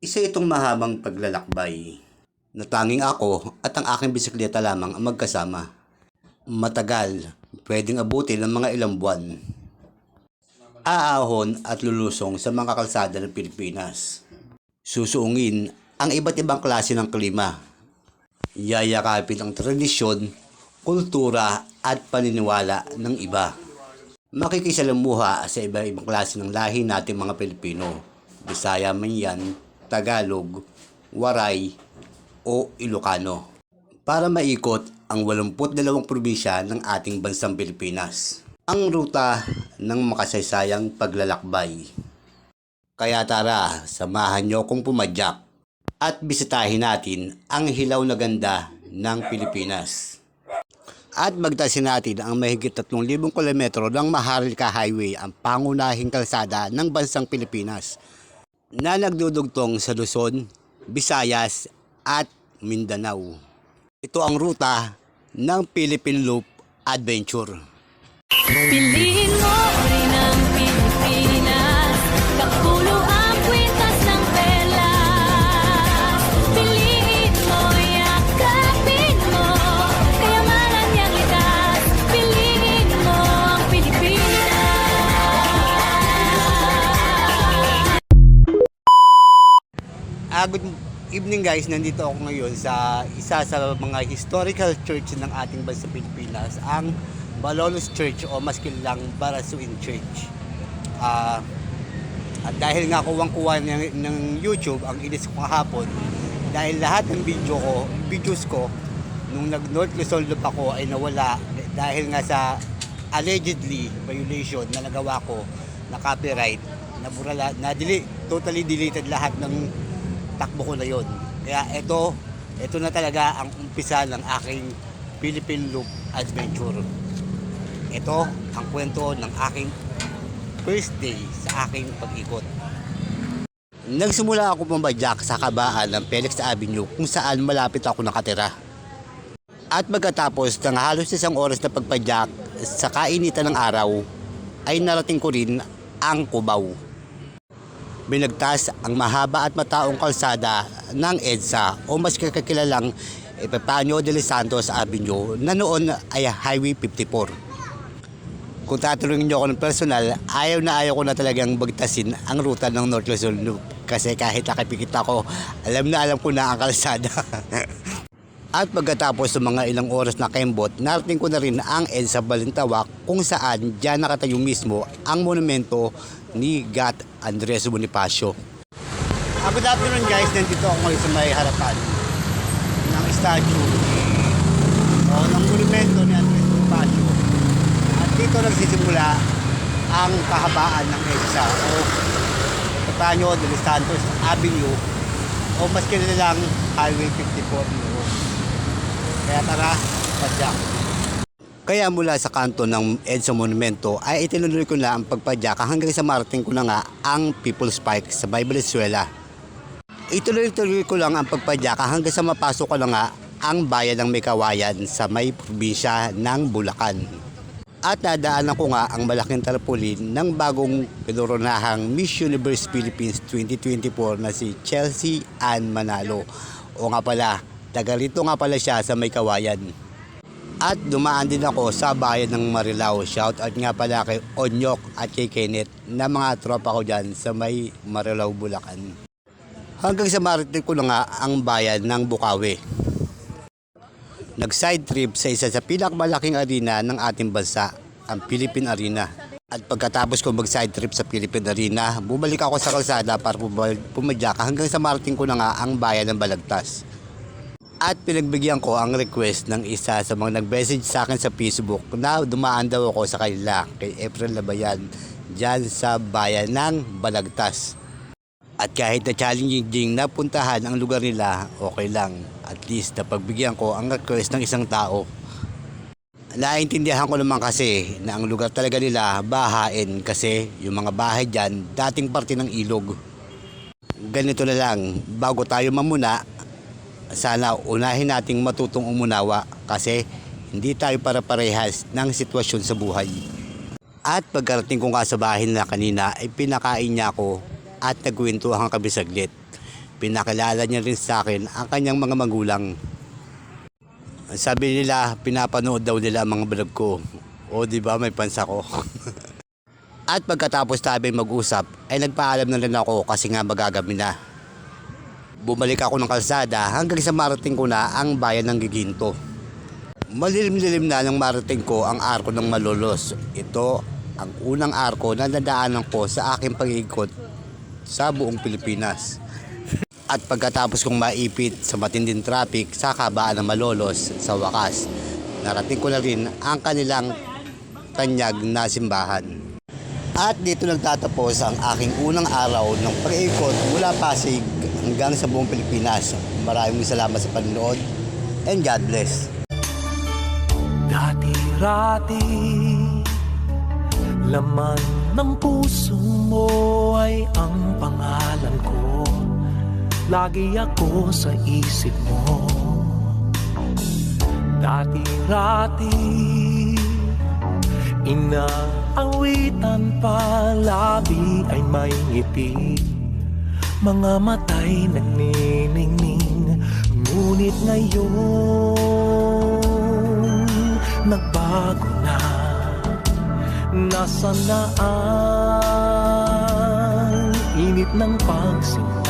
Isa itong mahabang paglalakbay na tanging ako at ang aking bisikleta lamang ang magkasama. Matagal, pwedeng abutin ng mga ilang buwan. Aahon at lulusong sa mga kalsada ng Pilipinas. Susuungin ang iba't ibang klase ng klima. Yayakapin ang tradisyon, kultura at paniniwala ng iba. Makikisalamuha sa iba-ibang klase ng lahi nating mga Pilipino. Bisaya man yan, Tagalog, Waray o Ilocano. Para maikot ang 82 probinsya ng ating bansang Pilipinas. Ang ruta ng makasaysayang paglalakbay. Kaya tara, samahan niyo kong pumadyak at bisitahin natin ang hilaw na ganda ng Pilipinas. At magtasin natin ang mahigit 3,000 kilometro ng Maharlika Highway, ang pangunahing kalsada ng bansang Pilipinas na nagdudugtong sa Luzon, Visayas at Mindanao. Ito ang ruta ng Philippine Loop Adventure. Piliin mo rin ang Pilipinas, kapulo ang kwintas ng pelas. Piliin mo, yakapin mo, kayamanan niyang litas. Piliin mo ang Pilipinas. Good evening guys, nandito ako ngayon sa isa sa mga historical church ng ating bansang Pilipinas, ang Malolos Church o mas kilalang Barasuin Church. At dahil nga kuwang-kuwa ng YouTube ang inis ko kahapon, dahil lahat ng videos ko nung nag-North Luzon Loop ako ay nawala dahil nga sa allegedly violation na nagawa ko na copyright, totally deleted lahat ng takbo ko na yon. Kaya ito na talaga ang umpisa ng aking Philippine Loop Adventure. Ito ang kwento ng aking first day sa aking pag-ikot. Nagsimula ako pumadyak sa kabaan ng Felix Avenue kung saan malapit ako nakatira. At pagkatapos ng halos 1 oras na pagpadyak sa kainitan ng araw, ay narating ko rin ang Cubao. Binagtas ang mahaba at mataong kalsada ng EDSA o mas kakilalang Epifanio de los Santos Avenue na noon ay Highway 54. Kung tatanungin niyo ako ng personal, ayaw ko na talagang bagtasin ang ruta ng North Luzon Loop kasi kahit nakipikit ako, alam ko na ang kalsada. At pagkatapos ng mga ilang oras na kembot, narating ko na rin ang EDSA Balintawak kung saan diyan nakatayo mismo ang monumento ni Gat Andres Bonifacio. Good afternoon guys, nandito ako ngayon sa may harapan ng statue ng monumento ni Andres Bonifacio. At dito nagsisimula ang kahabaan ng EDSA o Epifanio de los Santos Avenue o mas kilalang Highway 54 noon. Kaya tara, padyak. Kaya mula sa kanto ng EDSA Monumento ay itinuloy ko na ang pagpadyak hanggang sa marating ko na nga ang People's Park sa May Valenzuela. Ituloy ko lang ang pagpadyak hanggang sa mapasok ko na nga ang bayan ng Mekawayan sa may probinsya ng Bulacan. At nadaanan ko nga ang malaking tarpaulin ng bagong pinoronahang Miss Universe Philippines 2024 na si Chelsea Ann Manalo. O nga pala, taga rito nga pala siya sa Mekawayan. At dumaan din ako sa bayan ng Marilao. Shout out nga pala kay Onyok at kay Kenneth na mga tropa ko dyan sa may Marilao, Bulacan. Hanggang sa marating ko na nga ang bayan ng Bukawi. Nag-side trip sa isa sa pinakamalaking arena ng ating bansa, ang Philippine Arena. At pagkatapos ko mag-side trip sa Philippine Arena, bumalik ako sa kalsada para pumadyak hanggang sa marating ko na nga ang bayan ng Balagtas. At pinagbigyan ko ang request ng isa sa mga nag-message sa akin sa Facebook na dumaan daw ako sa kanila, kay April Labayan, dyan sa bayan ng Balagtas. At kahit na challenging na puntahan ang lugar nila, okay lang. At least napagbigyan ko ang request ng isang tao. Naintindihan ko naman kasi na ang lugar talaga nila bahain kasi yung mga bahay dyan dating parte ng ilog. Ganito na lang, bago tayo mamuna, sana unahin nating matutong umunawa kasi hindi tayo para-parehas ng sitwasyon sa buhay. At pagkarating ko nga sa bahay na kanina ay pinakain niya ako at nagkwentuhan kami saglit. Pinakilala niya rin sa akin ang kanyang mga magulang. Sabi nila, pinapanood daw nila ang mga vlog ko. O di ba may pansa ko. At pagkatapos namin mag-usap, ay nagpaalam na rin ako kasi nga magagabi na. Bumalik ako ng kalsada hanggang sa marating ko na ang bayan ng Giginto. Malilim-lilim na nang marating ko ang arko ng Malolos. Ito ang unang arko na nadaanan ko sa aking pag-iikot sa buong Pilipinas. At pagkatapos kong maipit sa matinding traffic sa kabaan ng Malolos, sa wakas, narating ko na rin ang kanilang tanyag na simbahan. At dito nagtatapos ang aking unang araw ng pag-iikot mula Pasig hanggang sa buong Pilipinas. Maraming salamat sa panonood and God bless. Dati-rati, laman ng puso mo ay ang pangalan ko. Lagi ako sa isip mo. Dati-rati, inaawitan pa, labi ay may ngiti, mga mata'y nagniningning. Ngunit ngayon nagbago na. Nasaan na ang init ng pagsimba?